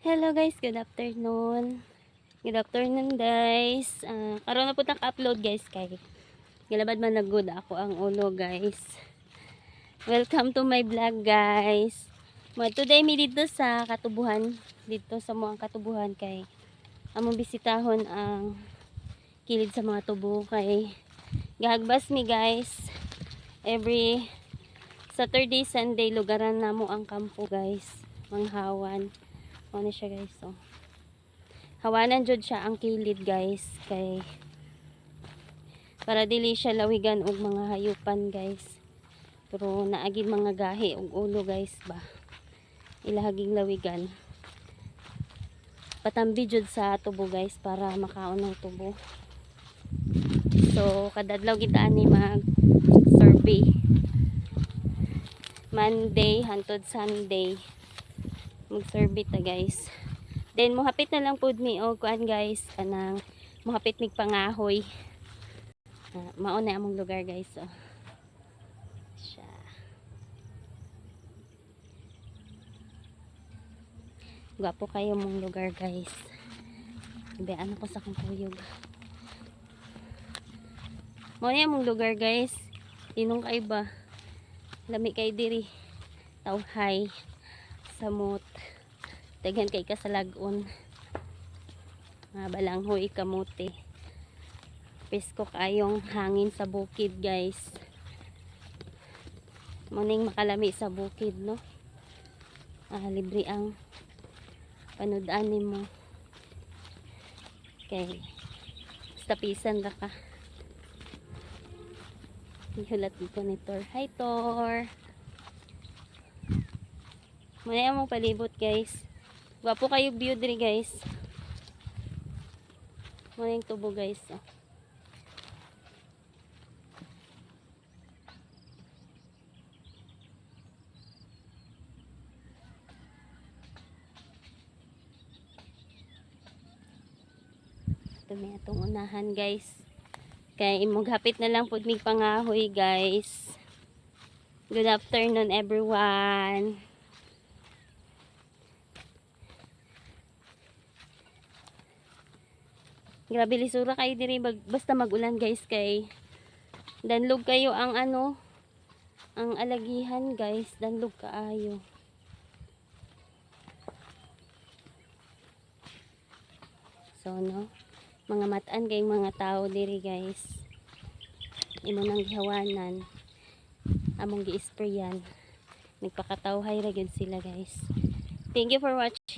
Hello guys, good afternoon. Good afternoon guys. Karon na po upload guys kay gilabad man naggood ako ang ulo guys. Welcome to my vlog guys. Today mi dito sa Katubuhan, dito sa mga Katubuhan kay among bisitahon ang kilid sa mga tubo kay gahagbas mi guys. Every Saturday, Sunday lugaran namo ang kampo guys. Manghawan. Ano siya guys, so hawanan jud siya ang kilid guys kay para dili siya lawigan og mga hayupan guys, pero naagid mga gahi og ulo guys ba ilahaging lawigan patambi jud sa tubo guys para makaon ng tubo. So kadadlaw kita ani mag survey Monday hantod Sunday mag survey ta guys. Then mohapit na lang pud mi og kuan guys, kanang mohapit mig pangahoy. Mao na among lugar guys, so siya. Gwapo kayo mong lugar guys. Ibayaan ko sa kuyog. Mao na among lugar guys. Tinong kay ba? Lami kay diri. Tawhay. Samot. Daghan kay kasalagon. Mga balanghoy, kamote. Pesko kayong hangin sa bukid guys. Muning makalami sa bukid no. Libre ang panudan nimo. Okay. Basta pisan ra ka. Ihulat dito ni Tor. Hi Tor. Muna mong palibot guys. Gwapo kayo view diri guys. Muna yung tubo guys. Oh. Ito may atong unahan guys. Kaya imughapit na lang pud mig pangahoy guys. Good afternoon everyone. Grabe lisura kayo diri basta magulan guys kay danlog kayo ang ano ang alagihan guys, danlog kaayo. So no, mga matan kay mga tao diri guys. Imo nang gihawanan among gi-sprayan. Nagpakatawhay ra gyud sila guys. Thank you for watching.